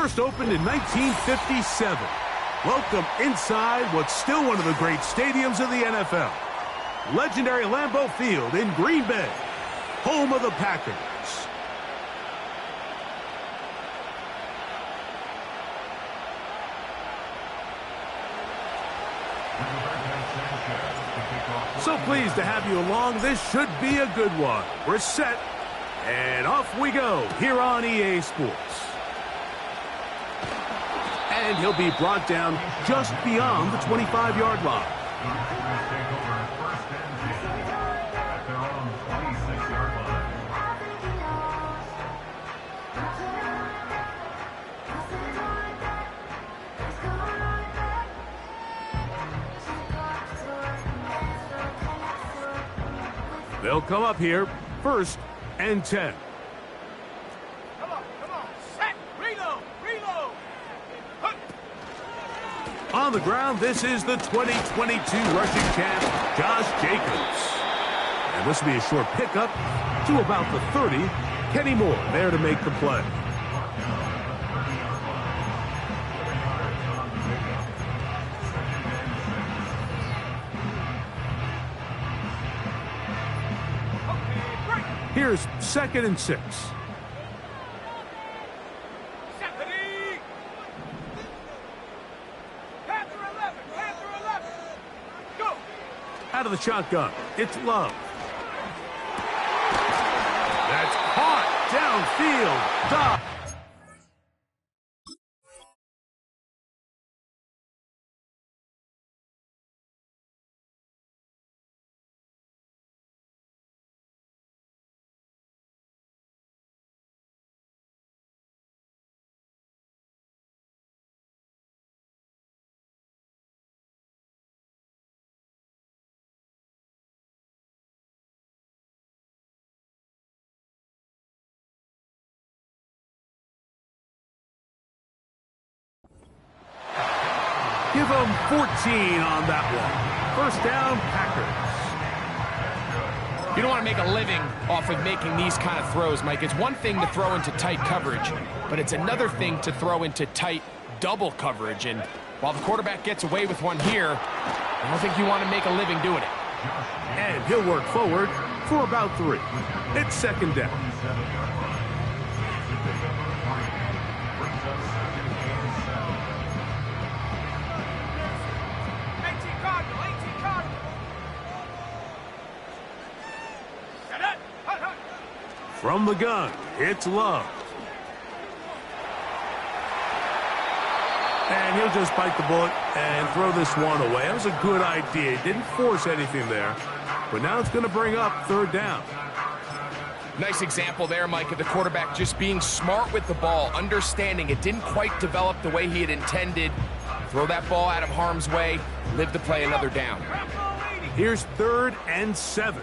first opened in 1957. Welcome inside what's still one of the great stadiums of the NFL. Legendary Lambeau Field in Green Bay, home of the Packers. So pleased to have you along. This should be a good one. We're set, and off we go here on EA Sports. And he'll be brought down just beyond the 25-yard line. They'll come up here, 1st and 10. Come on, set, reload. On the ground, this is the 2022 rushing champ, Josh Jacobs. And this will be a short pickup to about the 30. Kenny Moore there to make the play. Here's 2nd and 6. Out of the shotgun, it's Love. That's caught downfield. Doc. Give them 14 on that one. 1st down, Packers. You don't want to make a living off of making these kind of throws, Mike. It's one thing to throw into tight coverage, but it's another thing to throw into tight double coverage. And while the quarterback gets away with one here, I don't think you want to make a living doing it. And he'll work forward for about 3. It's 2nd down. From the gun, it's Love. And he'll just bite the bullet and throw this one away. That was a good idea. He didn't force anything there. But now it's going to bring up 3rd down. Nice example there, Mike, of the quarterback just being smart with the ball, understanding it didn't quite develop the way he had intended. Throw that ball out of harm's way, live to play another down. Here's 3rd and 7.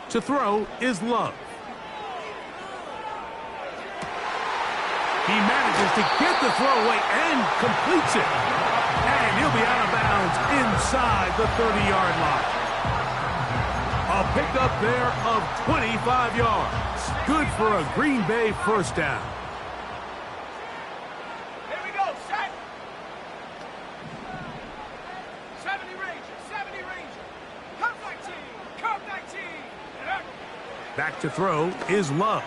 To throw is Love. He manages to get the throw away and completes it. And he'll be out of bounds inside the 30-yard line. A pickup there of 25 yards. Good for a Green Bay 1st down. Here we go, set. 70 Ranger. Come 19. Back to throw is Love.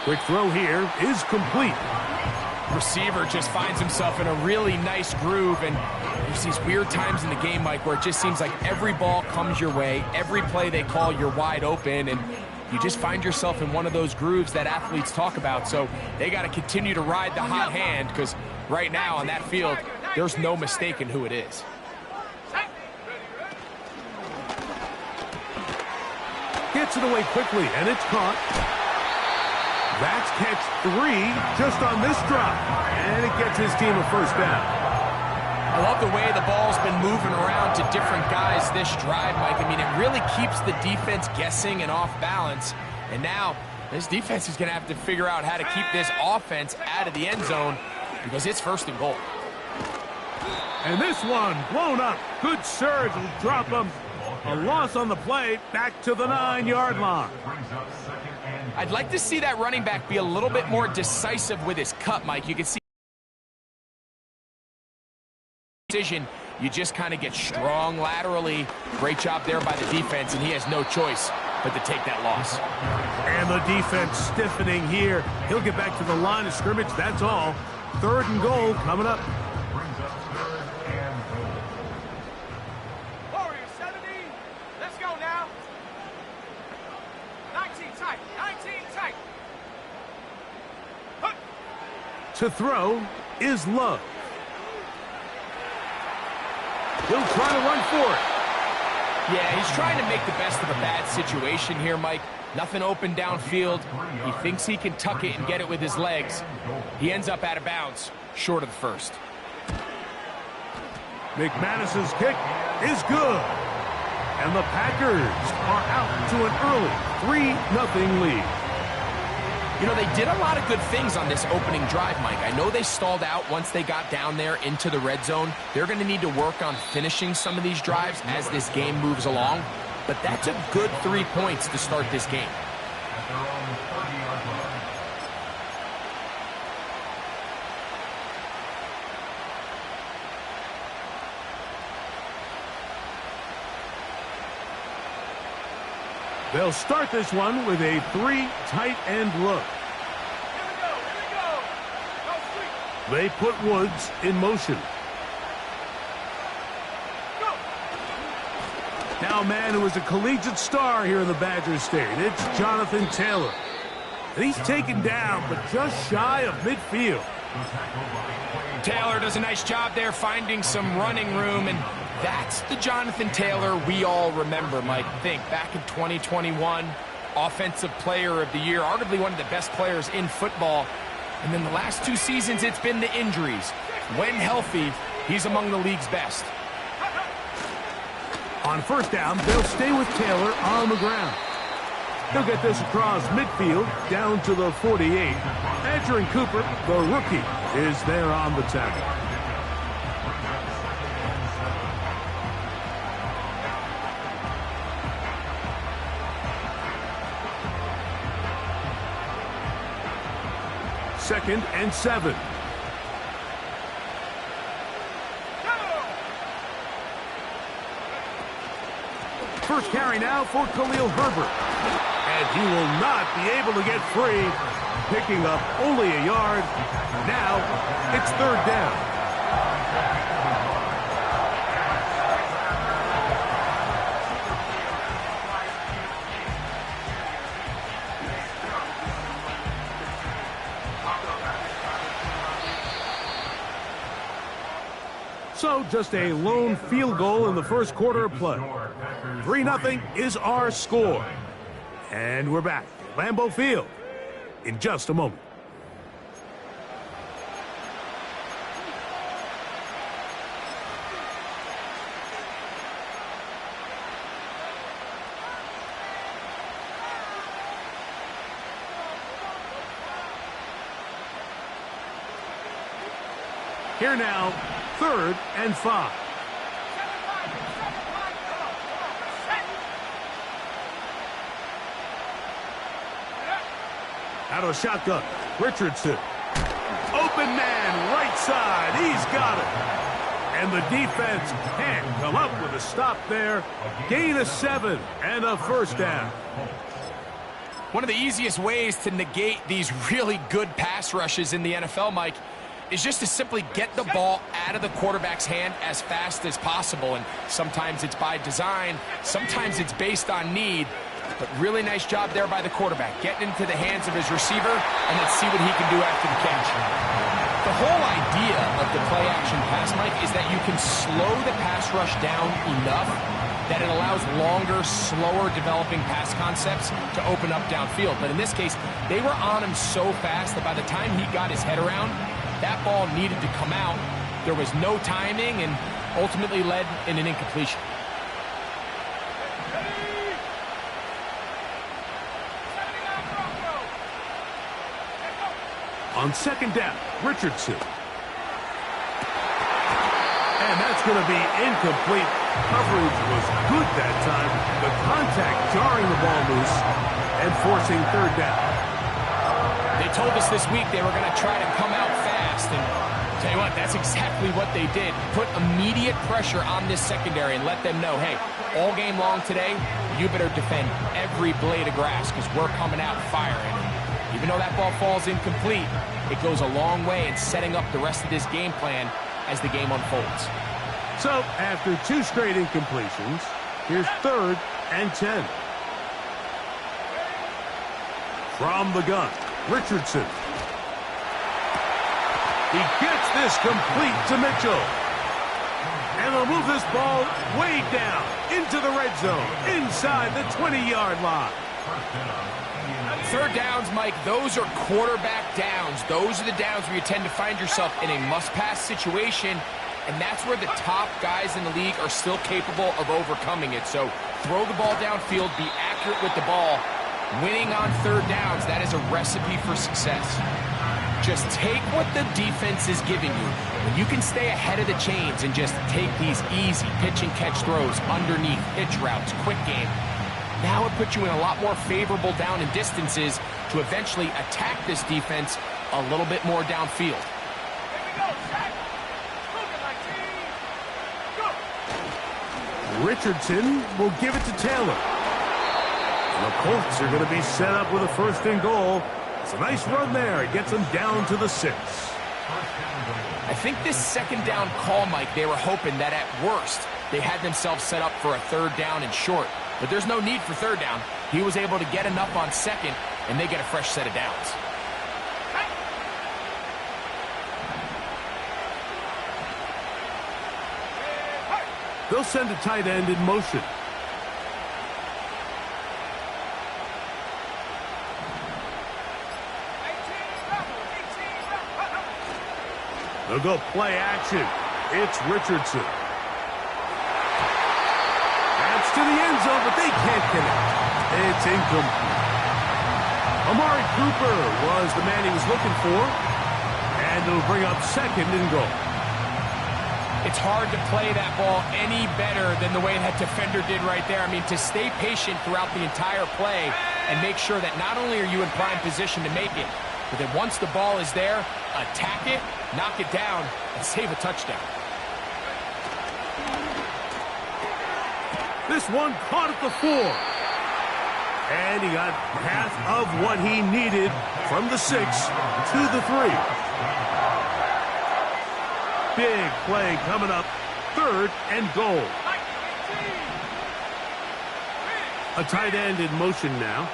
Quick throw here is complete. Receiver just finds himself in a really nice groove, and there's these weird times in the game, Mike, where it just seems like every ball comes your way, every play they call, you're wide open, and you just find yourself in one of those grooves that athletes talk about. So they got to continue to ride the hot hand, because right now on that field, there's no mistaking who it is. Gets it away quickly, and it's caught. That's catch 3 just on this drive. And it gets his team a 1st down. I love the way the ball's been moving around to different guys this drive, Mike. I mean, it really keeps the defense guessing and off balance. And now this defense is going to have to figure out how to keep this offense out of the end zone because it's 1st and goal. And this one blown up. Good surge will drop him. A loss on the play, back to the 9-yard line. I'd like to see that running back be a little bit more decisive with his cut, Mike. You can see decision. You just kind of get strong laterally. Great job there by the defense, and he has no choice but to take that loss. And the defense stiffening here. He'll get back to the line of scrimmage, that's all. 3rd and goal coming up. Warriors 70. Let's go now. 19 tight. 19 tight. Hook. To throw is Love. He'll try to run for it. Yeah, he's trying to make the best of a bad situation here, Mike. Nothing open downfield. He thinks he can tuck it and get it with his legs. He ends up out of bounds, short of the first. McManus's kick is good. And the Packers are out to an early 3-0 lead. You know, they did a lot of good things on this opening drive, Mike. I know they stalled out once they got down there into the red zone. They're going to need to work on finishing some of these drives as this game moves along. But that's a good 3 points to start this game. They'll start this one with a 3 tight end look. Here we go. Here we go. Go sweep. They put Woods in motion. Go. Now a man who is a collegiate star here in the Badger State. It's Jonathan Taylor. And he's taken down, but just shy of midfield. Taylor does a nice job there finding some running room, and that's the Jonathan Taylor we all remember, Mike. Think back in 2021, Offensive Player of the Year, arguably one of the best players in football. And then the last 2 seasons, it's been the injuries. When healthy, he's among the league's best. On first down, they'll stay with Taylor on the ground. He'll get this across midfield down to the 48. Andrew Cooper, the rookie, is there on the tackle. Second and 7. First carry now for Khalil Herbert. And he will not be able to get free, picking up only a yard. Now it's 3rd down. So just a lone field goal in the first quarter of play. 3-0 is our score. And we're back at Lambeau Field in just a moment. Here now, 3rd and 5. Out of a shotgun, Richardson. Open man, right side, he's got it. And the defense can't come up with a stop there. Gain of 7 and a first down. One of the easiest ways to negate these really good pass rushes in the NFL, Mike, is just to simply get the ball out of the quarterback's hand as fast as possible. And sometimes it's by design, sometimes it's based on need. But really nice job there by the quarterback, getting into the hands of his receiver, and let's see what he can do after the catch. The whole idea of the play-action pass, Mike, is that you can slow the pass rush down enough that it allows longer, slower developing pass concepts to open up downfield. But in this case, they were on him so fast that by the time he got his head around, that ball needed to come out. There was no timing and ultimately led in an incompletion. On second down, Richardson. And that's going to be incomplete. Coverage was good that time. The contact jarring the ball loose and forcing third down. They told us this week they were going to try to come out fast, and tell you what, that's exactly what they did. Put immediate pressure on this secondary and let them know, hey, all game long today, you better defend every blade of grass because we're coming out firing. And even though that ball falls incomplete, it goes a long way in setting up the rest of this game plan as the game unfolds. So, after 2 straight incompletions, here's 3rd and 10. From the gun, Richardson. He gets this complete to Mitchell. And they'll move this ball way down into the red zone, inside the 20-yard line. Third downs, Mike, those are quarterback downs. Those are the downs where you tend to find yourself in a must-pass situation, and that's where the top guys in the league are still capable of overcoming it. So throw the ball downfield, be accurate with the ball. Winning on third downs, that is a recipe for success. Just take what the defense is giving you. When you can stay ahead of the chains and just take these easy pitch and catch throws underneath, pitch routes, quick game, now it puts you in a lot more favorable down and distances to eventually attack this defense a little bit more downfield. Richardson will give it to Taylor. And the Colts are going to be set up with a 1st and goal. It's a nice run there. It gets them down to the 6. I think this 2nd down call, Mike, they were hoping that at worst they had themselves set up for a 3rd down and short. But there's no need for 3rd down. He was able to get enough on 2nd, and they get a fresh set of downs. They'll send a tight end in motion. They'll go play action. It's Richardson. That's to the end zone, but they can't connect. It's incomplete. Amari Cooper was the man he was looking for. And it'll bring up 2nd and goal. It's hard to play that ball any better than the way that defender did right there. I mean, to stay patient throughout the entire play and make sure that not only are you in prime position to make it, but then once the ball is there, attack it, knock it down, and save a touchdown. This one caught at the 4. And he got half of what he needed from the 6 to the 3. Big play coming up. 3rd and goal. A tight end in motion now.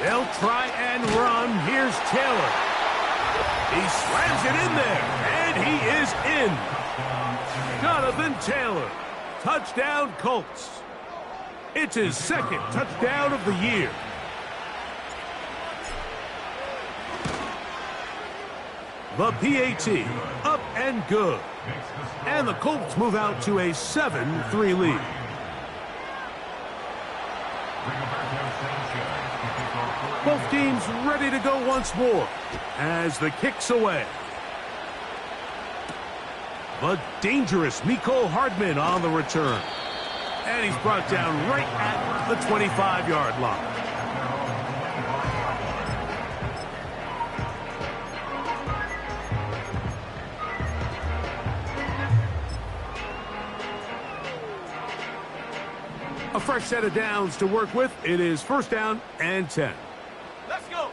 They'll try and run. Here's Taylor. He slams it in there, and he is in. Jonathan Taylor. Touchdown, Colts. It's his 2nd touchdown of the year. The PAT, up and good. And the Colts move out to a 7-3 lead. Both teams ready to go once more as the kick's away. The dangerous Mecole Hardman on the return. And he's brought down right at the 25-yard line. A fresh set of downs to work with. It is 1st down and 10. Let's go.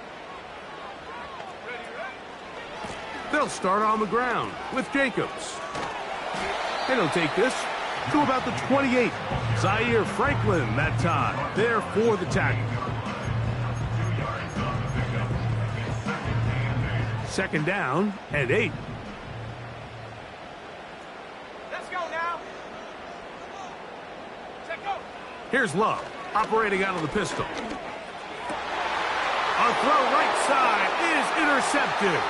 They'll start on the ground with Jacobs. And he'll take this to about the 28. Zaire Franklin that time. There for the tackle. 2nd down and 8. Let's go now. Check go. Here's Love, operating out of the pistol. A throw right side is intercepted.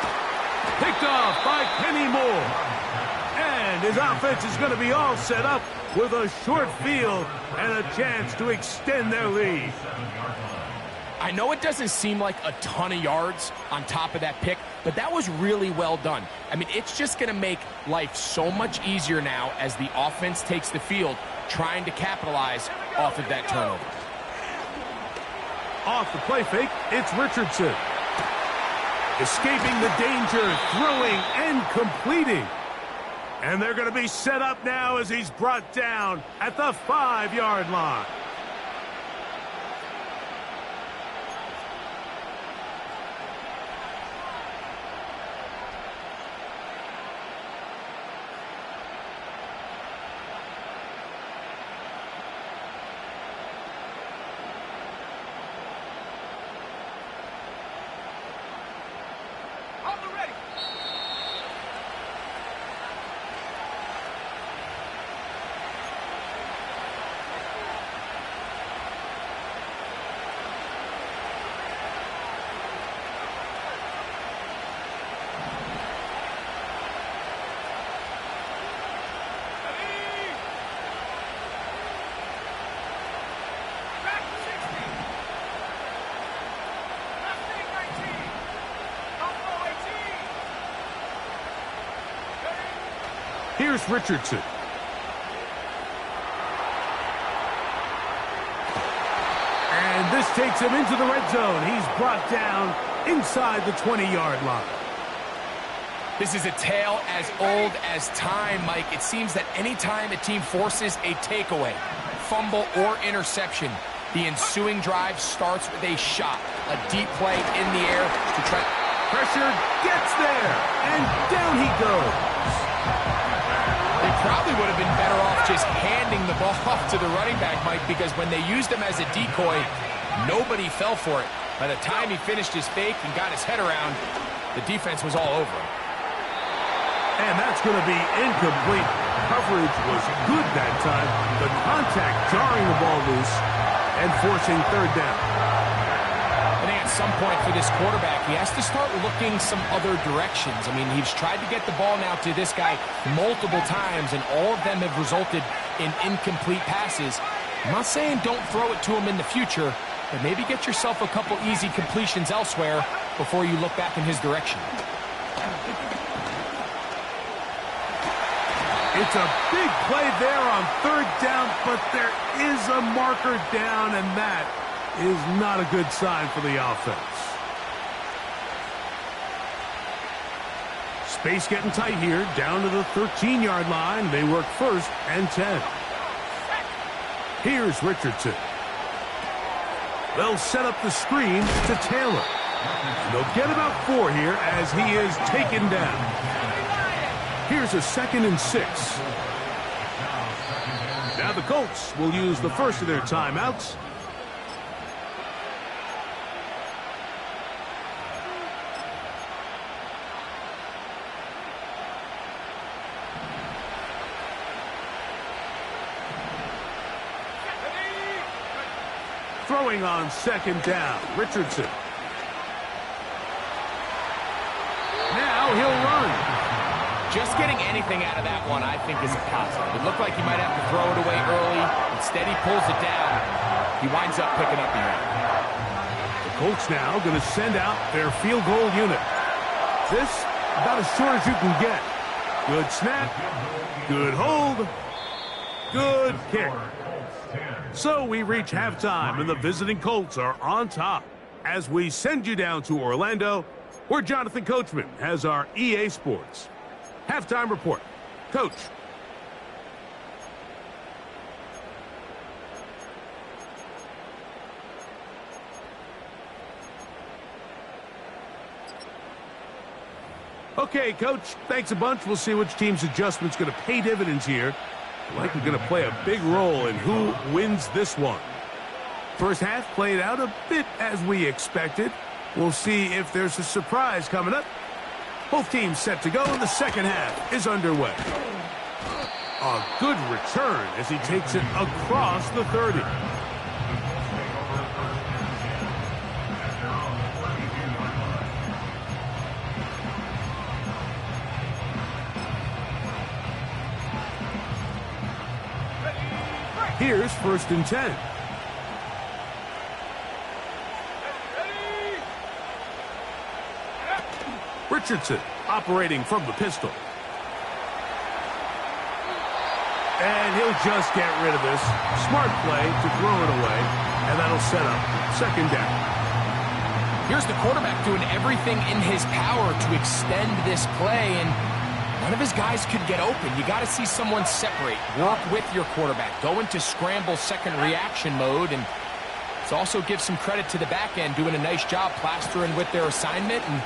Picked off by Kenny Moore. And his offense is going to be all set up with a short field and a chance to extend their lead. I know it doesn't seem like a ton of yards on top of that pick, but that was really well done. I mean, it's just going to make life so much easier now as the offense takes the field, trying to capitalize off of that turnover. Off the play fake, it's Richardson. Escaping the danger, throwing and completing. And they're going to be set up now as he's brought down at the 5-yard line. Here's Richardson. And this takes him into the red zone. He's brought down inside the 20-yard line. This is a tale as old as time, Mike. It seems that anytime a team forces a takeaway, fumble, or interception, the ensuing drive starts with a shot, a deep play in the air to try. Pressure gets there, and down he goes. They probably would have been better off just handing the ball off to the running back, Mike, because when they used him as a decoy, nobody fell for it. By the time he finished his fake and got his head around, the defense was all over him. And that's going to be incomplete. Coverage was good that time. The contact jarring the ball loose and forcing third down. I think at some point for this quarterback, he has to start looking some other directions. I mean, he's tried to get the ball now to this guy multiple times, and all of them have resulted in incomplete passes. I'm not saying don't throw it to him in the future, but maybe get yourself a couple easy completions elsewhere before you look back in his direction. It's a big play there on third down, but there is a marker down, and that is not a good sign for the offense. Space getting tight here, down to the 13-yard line. They work first and 10. Here's Richardson. They'll set up the screen to Taylor. And they'll get about 4 here as he is taken down. Here's a 2nd and 6. Now the Colts will use the first of their timeouts. Throwing on 2nd down, Richardson. Now he'll run. Just getting anything out of that one, I think, is a positive. It looked like he might have to throw it away early. Instead, he pulls it down. He winds up picking up the yard. The Colts now going to send out their field goal unit. This, about as short as you can get. Good snap. Good hold. Good kick. So we reach halftime, and the visiting Colts are on top as we send you down to Orlando, where Jonathan Coachman has our EA Sports halftime report. Coach. Okay, Coach, thanks a bunch. We'll see which team's adjustment's going to pay dividends here. Likely going to play a big role in who wins this one. First half played out a bit as we expected. We'll see if there's a surprise coming up. Both teams set to go, and the second half is underway. A good return as he takes it across the 30. Here's 1st and 10. Richardson operating from the pistol. And he'll just get rid of this. Smart play to throw it away, and that'll set up second down. Here's the quarterback doing everything in his power to extend this play, and none of his guys could get open. You got to see someone separate, work with your quarterback, go into scramble second reaction mode, and it also gives some credit to the back end doing a nice job plastering with their assignment, and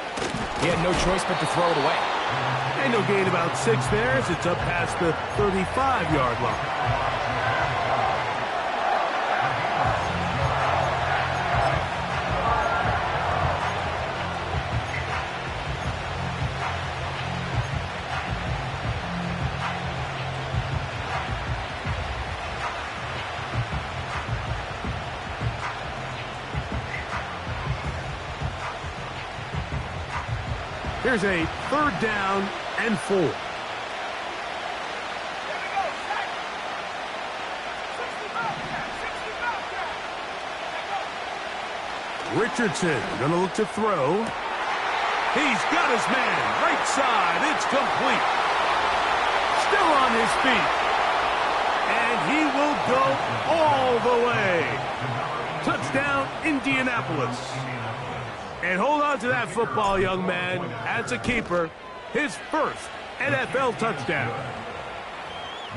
he had no choice but to throw it away. And he'll gain about 6 there as it's up past the 35-yard line. Here's a 3rd down and 4. Here we go, sack. 60 Bobcat, 60 Bobcat. Richardson going to look to throw. He's got his man. Right side. It's complete. Still on his feet. And he will go all the way. Touchdown, Indianapolis. And hold on to that football, young man. As a keeper, his first NFL touchdown.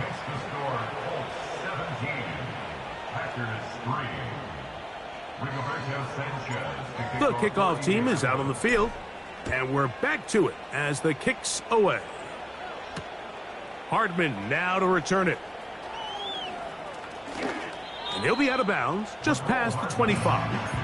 Makes the score Colts 17, Packers 3. The kickoff team is out on the field, and we're back to it as the kick's away. Hardman now to return it. And he'll be out of bounds just past the 25.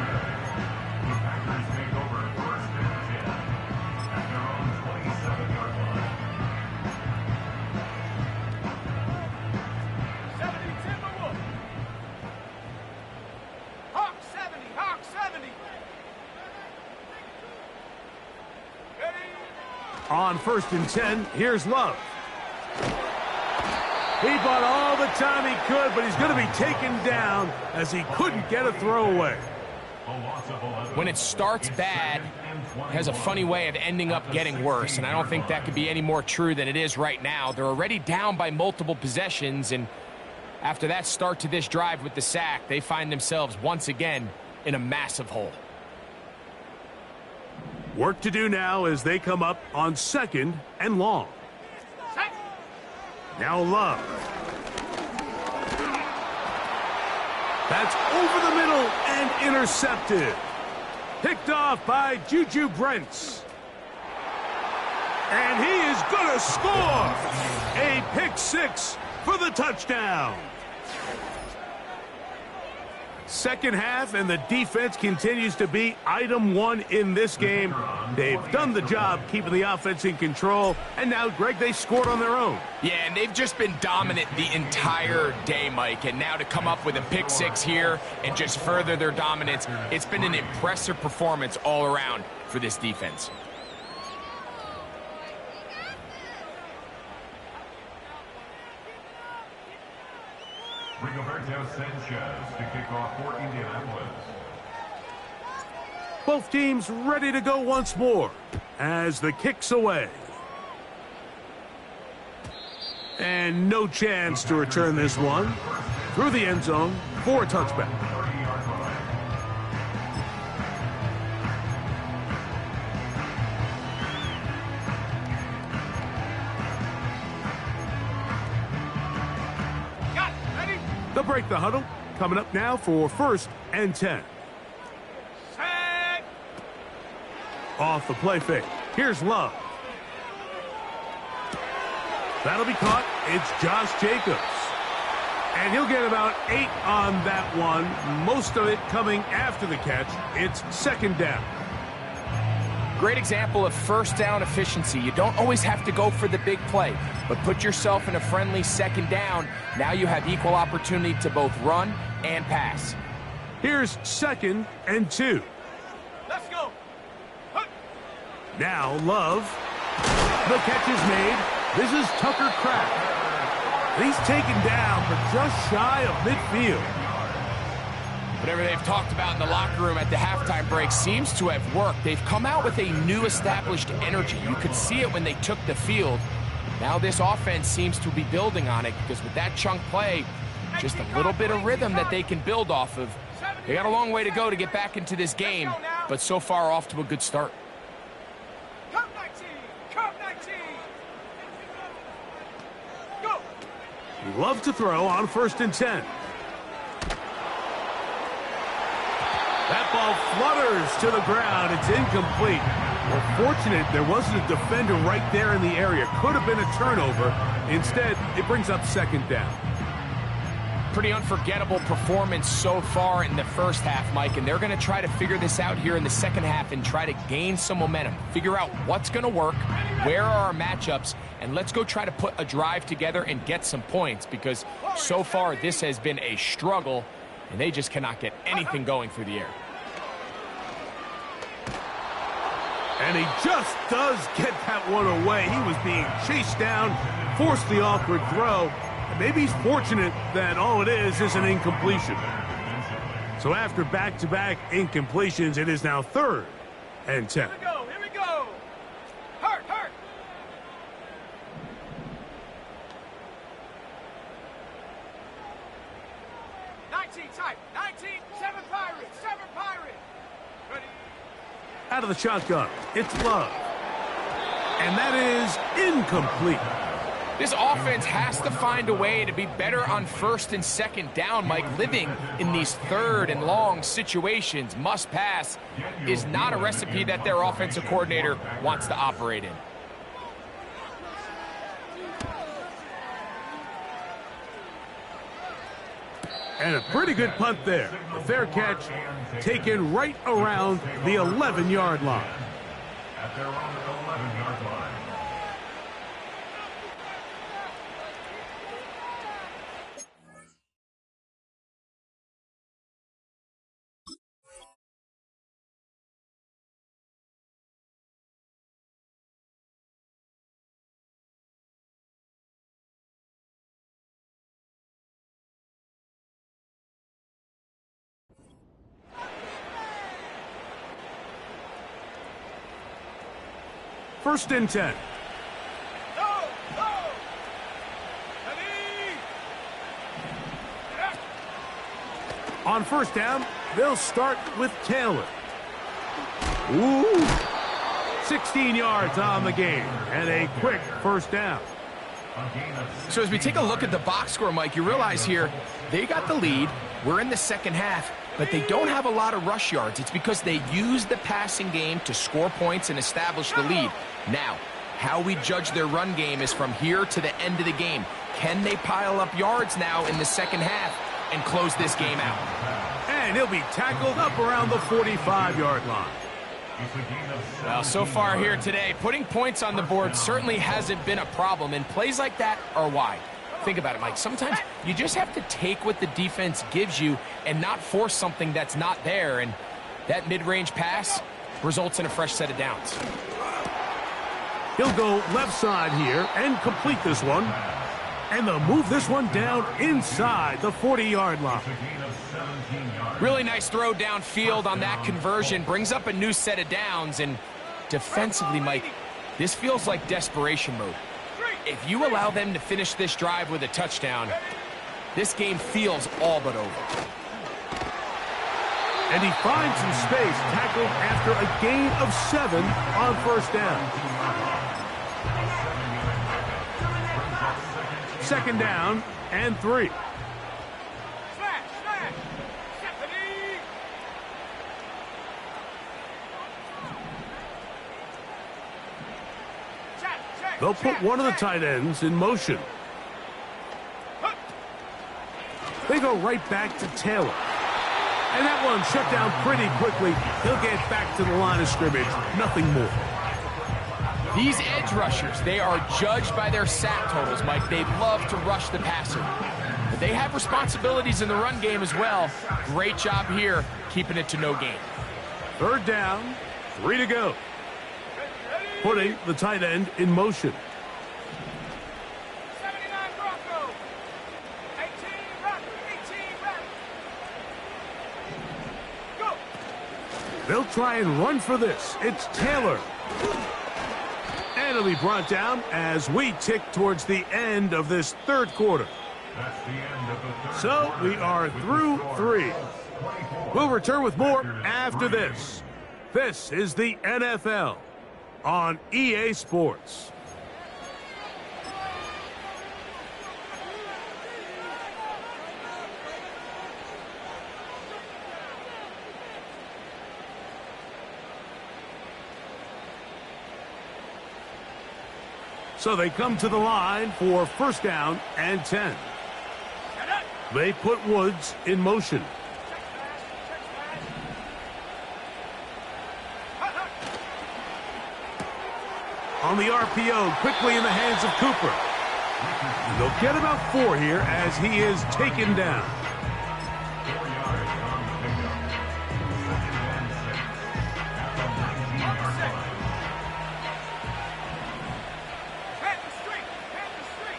On 1st and 10, here's Love. He bought all the time he could, but he's going to be taken down as he couldn't get a throwaway. When it starts bad, it has a funny way of ending up getting worse, and I don't think that could be any more true than it is right now. They're already down by multiple possessions, and after that start to this drive with the sack, they find themselves once again in a massive hole. Work to do now as they come up on 2nd and long. Now Love. That's over the middle and intercepted. Picked off by Juju Brents. And he is going to score. A pick 6 for the touchdown. Second half, and the defense continues to be item 1 in this game. They've done the job keeping the offense in control, and now, Greg, they scored on their own. Yeah, and they've just been dominant the entire day, Mike, and now to come up with a pick 6 here and just further their dominance, it's been an impressive performance all around for this defense. Rigoberto Sanchez to kick off for Indianapolis. Both teams ready to go once more as the kick's away. And no chance to return this one through the end zone for a touchback. They'll break the huddle. Coming up now for 1st and 10. Sack. Off the play fake. Here's Love. That'll be caught. It's Josh Jacobs. And he'll get about 8 on that one. Most of it coming after the catch. It's 2nd down. Great example of first down efficiency. You don't always have to go for the big play, but put yourself in a friendly 2nd down. Now you have equal opportunity to both run and pass. Here's 2nd and 2. Let's go. Now Love. The catch is made. This is Tucker Kraft. He's taken down, but just shy of midfield. Whatever they've talked about in the locker room at the halftime break seems to have worked. They've come out with a new established energy. You could see it when they took the field. Now this offense seems to be building on it because with that chunk play, just a little bit of rhythm that they can build off of. They got a long way to go to get back into this game, but so far off to a good start. Come 19! Come 19! Go! He loves to throw on 1st and 10. That ball flutters to the ground. It's incomplete. Well, fortunate there wasn't a defender right there in the area. Could have been a turnover. Instead, it brings up 2nd down. Pretty unforgettable performance so far in the first half, Mike, and they're going to try to figure this out here in the second half and try to gain some momentum. Figure out what's going to work, where are our matchups, and let's go try to put a drive together and get some points because so far this has been a struggle, and they just cannot get anything going through the air. And he just does get that one away. He was being chased down, forced the awkward throw. And maybe he's fortunate that all it is an incompletion. So after back-to-back incompletions, it is now 3rd and 10. Here we go! Here we go! Hurt! Hurt! 19 type! 19! 7 Pirates! 7 Pirates! Ready? Out of the shotgun, it's Love. And that is incomplete. This offense has to find a way to be better on 1st and 2nd down, Mike. Living in these 3rd and long situations, must pass, is not a recipe that their offensive coordinator wants to operate in. And a pretty good punt there. A fair catch taken right around the 11-yard line. At their own 11-yard line. First and 10. Go! Go! Ready? On 1st down, they'll start with Taylor. Ooh! 16 yards on the game, and a quick 1st down. So as we take a look at the box score, Mike, you realize here they got the lead. We're in the second half, but they don't have a lot of rush yards. It's because they use the passing game to score points and establish the lead. Now, how we judge their run game is from here to the end of the game. Can they pile up yards now in the second half and close this game out? And he'll be tackled up around the 45-yard line. Well, so far here today, putting points on the board certainly hasn't been a problem, and plays like that are why. Think about it, Mike. Sometimes you just have to take what the defense gives you and not force something that's not there, and that mid-range pass results in a fresh set of downs. He'll go left side here and complete this one. And they'll move this one down inside the 40-yard line. Really nice throw downfield on that conversion. Brings up a new set of downs. And defensively, Mike, this feels like desperation mode. If you allow them to finish this drive with a touchdown, this game feels all but over. And he finds some space, tackled after a gain of 7 on 1st down. 2nd down and 3. Smash! Smash! Stephanie! Check! Check! They'll put one of the tight ends in motion. They go right back to Taylor. And that one shut down pretty quickly. He'll get back to the line of scrimmage. Nothing more. These edge rushers, they are judged by their sack totals, Mike. They love to rush the passer. But they have responsibilities in the run game as well. Great job here, keeping it to no gain. 3rd down, 3 to go. Putting the tight end in motion. 79 Bronco! 18 Rock! 18 Rock! They'll try and run for this. It's Taylor. And it'll be brought down as we tick towards the end of this third quarter. That's the end of the third So quarter. we are through 3. We'll return with more after this. This is the NFL on EA Sports. So they come to the line for first down and 10. They put Woods in motion. On the RPO, quickly in the hands of Cooper. They'll get about 4 here as he is taken down. 4 yards on the pickup. Second and 6. At the 19-yard line. Head the street. Head the street.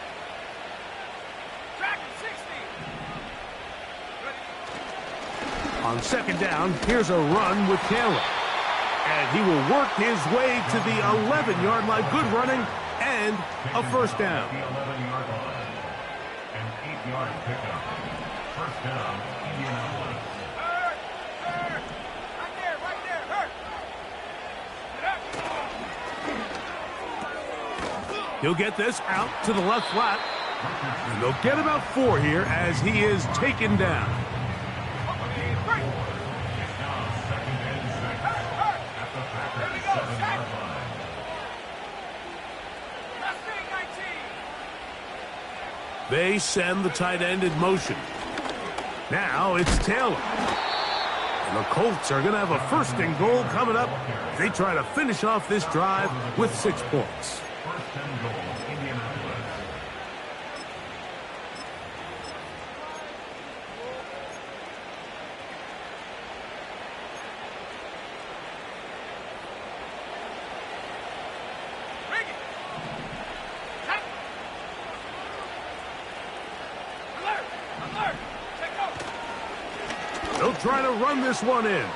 Track at 60. On second down, here's a run with Taylor. And he will work his way to the 11-yard line. Good running and a first down. The 11-yard line. An 8-yard pickup. First down, Indianapolis. Hurt. Hurt. Right there. Right there. Hurt. Get up. He'll get this out to the left flat. And they'll get about 4 here as he is taken down. They send the tight end in motion. Now it's Taylor. And the Colts are going to have a first and goal coming up. They try to finish off this drive with 6 points. First and goal, Indianapolis. Bring it. Tight. Alert. Alert. Check out. They'll try to run this one in.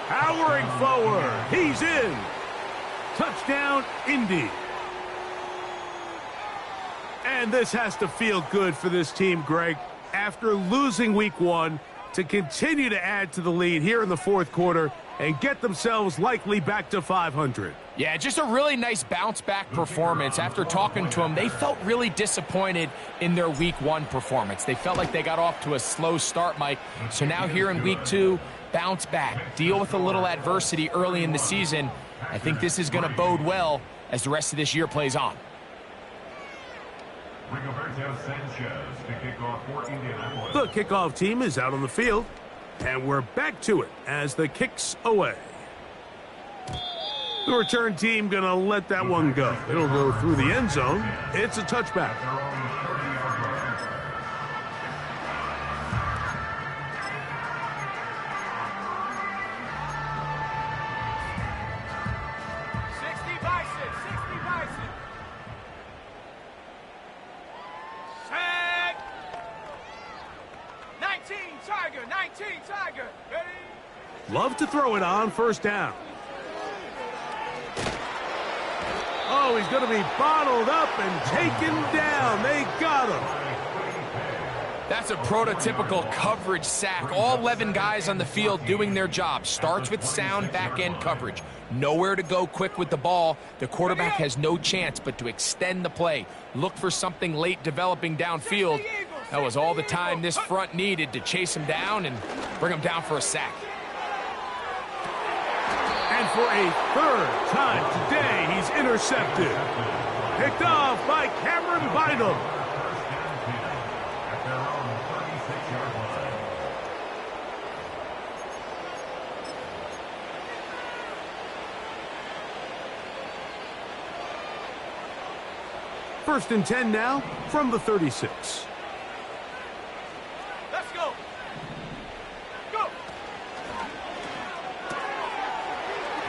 Powering forward. He's in. Touchdown, Indy. And this has to feel good for this team, Greg. After losing week 1, to continue to add to the lead here in the fourth quarter and get themselves likely back to 500. Yeah, just a really nice bounce-back performance. After talking to them, they felt really disappointed in their Week 1 performance. They felt like they got off to a slow start, Mike. So now here in Week 2, bounce back, deal with a little adversity early in the season. I think this is going to bode well as the rest of this year plays on. Rigoberto Sanchez to kick off for Indianapolis. The kickoff team is out on the field, and we're back to it as the kick's away. The return team going to let that one go. It'll go through the end zone. It's a touchback. Their own 30-yard line. 60 Bison. 60 Bison. Set. 19 Tiger. 19 Tiger. Ready? Love to throw it on first down. Oh, he's going to be bottled up and taken down. They got him. That's a prototypical coverage sack. All 11 guys on the field doing their job. Starts with sound back-end coverage. Nowhere to go quick with the ball. The quarterback has no chance but to extend the play. Look for something late developing downfield. That was all the time this front needed to chase him down and bring him down for a sack. And for a third time today, he's intercepted. Picked off by Cameron Bynum. First down 10 at their own 36-yard line. First and 10 now from the 36. Let's go. Go.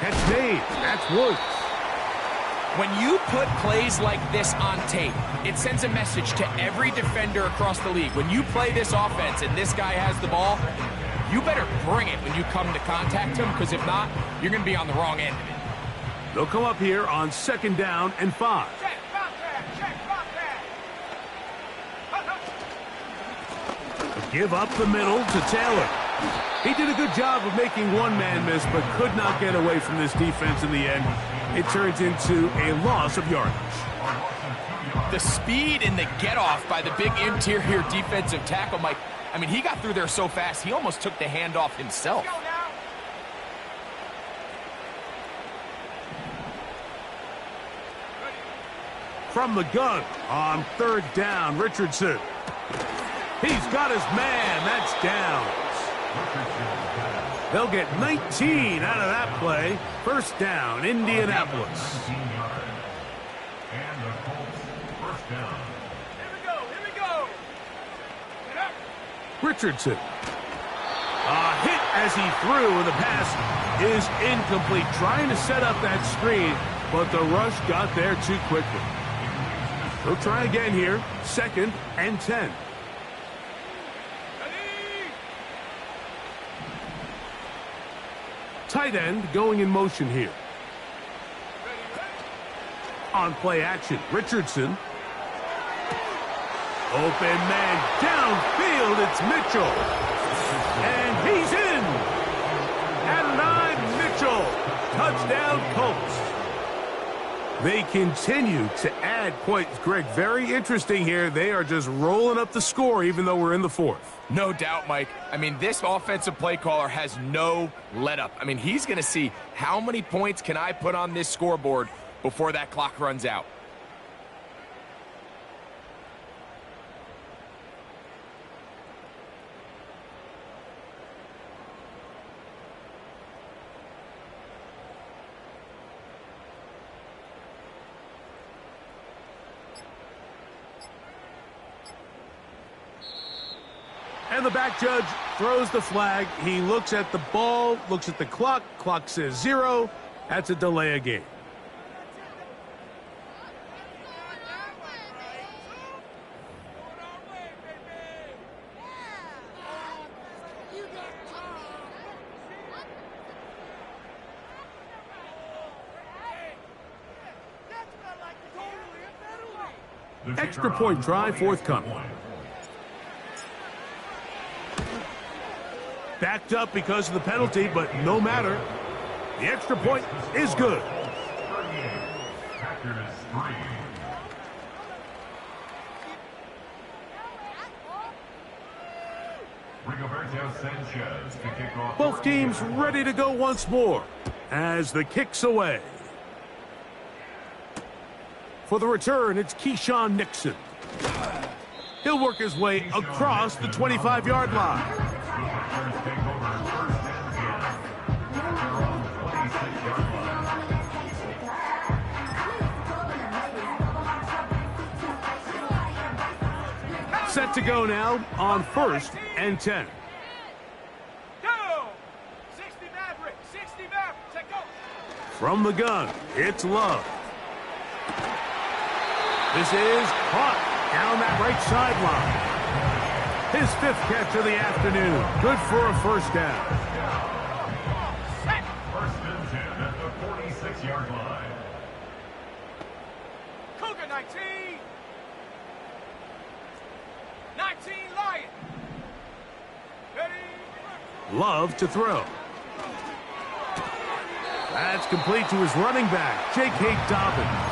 Catch made. That's Woods. When you put plays like this on tape, it sends a message to every defender across the league. When you play this offense and this guy has the ball, you better bring it when you come to contact him, because if not, you're going to be on the wrong end of it. They'll come up here on 2nd down and 5. Check contact. Check contact. Give up the middle to Taylor. He did a good job of making one man miss, but could not get away from this defense in the end. It turns into a loss of yardage. The speed and the get-off by the big interior defensive tackle, Mike. I mean, he got through there so fast, he almost took the handoff himself. Go now. From the gun on 3rd down, Richardson. He's got his man. That's down. They'll get 19 out of that play. 1st down, Indianapolis. And the Colts first down. Here we go. Here we go. Get up. Richardson. A hit as he threw, and the pass is incomplete. Trying to set up that screen, but the rush got there too quickly. He'll try again here. 2nd and 10. Tight end going in motion here. On play action, Richardson. Open man downfield, it's Mitchell. And he's in. At 9, Mitchell. Touchdown, Colts. They continue to add points. Greg, very interesting here. They are just rolling up the score even though we're in the 4th. No doubt, Mike. I mean, this offensive play caller has no let-up. I mean, he's going to see how many points can I put on this scoreboard before that clock runs out. And the back judge throws the flag. He looks at the ball, looks at the clock. Clock says 0. That's a delay of game. Extra point try forthcoming. Backed up because of the penalty, but no matter. The extra point is good. Both teams ready to go once more as the kick's away. For the return, it's Keyshawn Nixon. He'll work his way across the 25-yard line. Set to go now on 1st and 10. Go! 60 Maverick, 60 Maverick, take go! From the gun, it's Love. This is caught down that right sideline. His 5th catch of the afternoon. Good for a 1st down. Set! 1st and 10 at the 46-yard line. Cougar 19! 19 Lion! Ready? Love to throw. That's complete to his running back, J.K. Dobbins.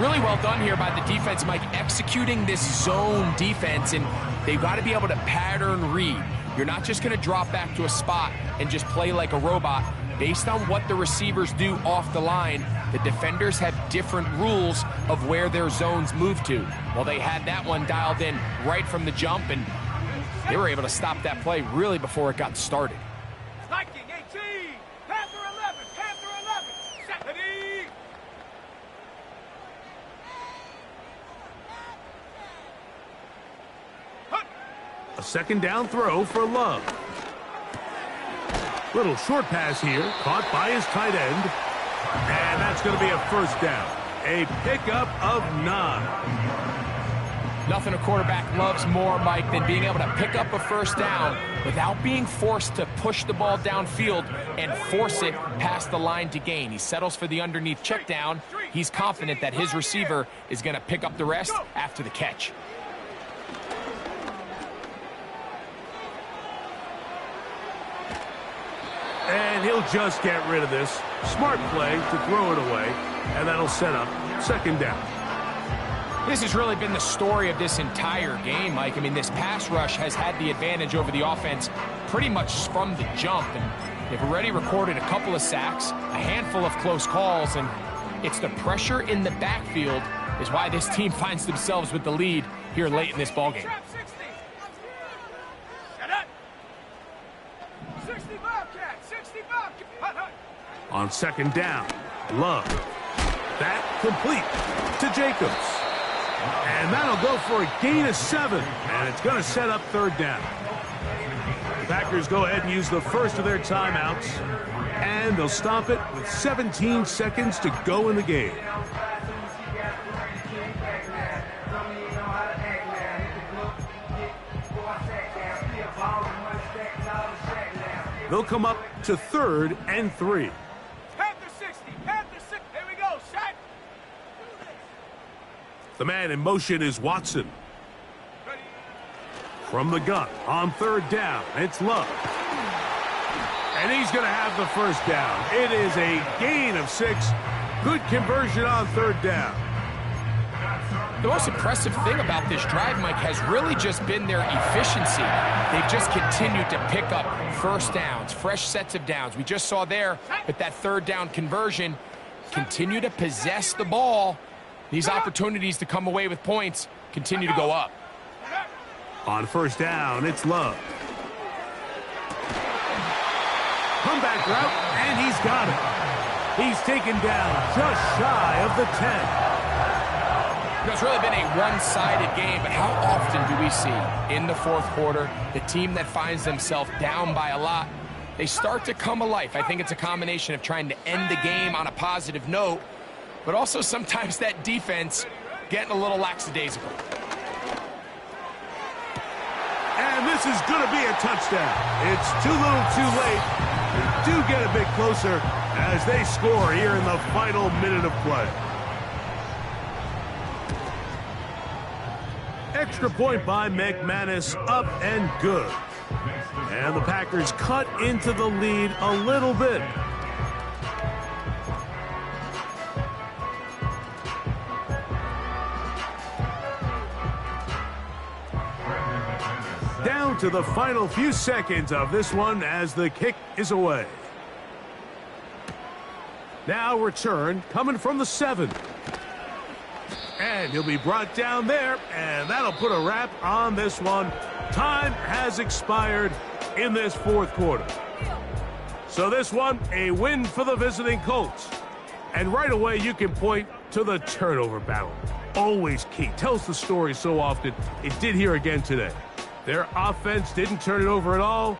Really well done here by the defense, Mike, executing this zone defense, and they've got to be able to pattern read. You're not just going to drop back to a spot and just play like a robot. Based on what the receivers do off the line, the defenders have different rules of where their zones move to. Well, they had that one dialed in right from the jump, and they were able to stop that play really before it got started. Viking 18! Panther 11! Panther 11! Set! Ready? A 2nd down throw for Love. Little short pass here, caught by his tight end. And that's going to be a 1st down. A pickup of 9. Nothing a quarterback loves more, Mike, than being able to pick up a first down without being forced to push the ball downfield and force it past the line to gain. He settles for the underneath check down. He's confident that his receiver is going to pick up the rest after the catch. And he'll just get rid of this. Smart play to throw it away, and that'll set up second down. This has really been the story of this entire game, Mike. I mean, this pass rush has had the advantage over the offense pretty much from the jump, and they've already recorded a couple of sacks, a handful of close calls, and it's the pressure in the backfield is why this team finds themselves with the lead here late in this ballgame. Trap 60. Shut up. 60 Bobcat. 60 Bobcat. Hut, hut. On second down, Love. That complete to Jacobs. And that'll go for a gain of 7, and it's going to set up third down. The Packers go ahead and use the first of their timeouts, and they'll stop it with 17 seconds to go in the game. They'll come up to 3rd and 3. Panther 60. Panther 60. Here we go. Shot. The man in motion is Watson. Ready. From the gun on 3rd down, it's Love. And he's going to have the first down. It is a gain of 6. Good conversion on 3rd down. The most impressive thing about this drive, Mike, has really just been their efficiency. They've just continued to pick up first downs, fresh sets of downs. We just saw there with that 3rd down conversion, continue to possess the ball. These opportunities to come away with points continue to go up. On 1st down, it's Love. Comeback route, and he's got it. He's taken down just shy of the 10. It's really been a one-sided game, but how often do we see in the 4th quarter the team that finds themselves down by a lot, they start to come alive? I think it's a combination of trying to end the game on a positive note, but also sometimes that defense getting a little lackadaisical. And this is going to be a touchdown. It's too little too late. They do get a bit closer as they score here in the final minute of play. Extra point by McManus, up and good. And the Packers cut into the lead a little bit. Down to the final few seconds of this one as the kick is away. Now return coming from the 7. And he'll be brought down there, and that'll put a wrap on this one. Time has expired in this 4th quarter. So this one, a win for the visiting Colts. And right away, you can point to the turnover battle. Always key. Tells the story so often. It did here again today. Their offense didn't turn it over at all.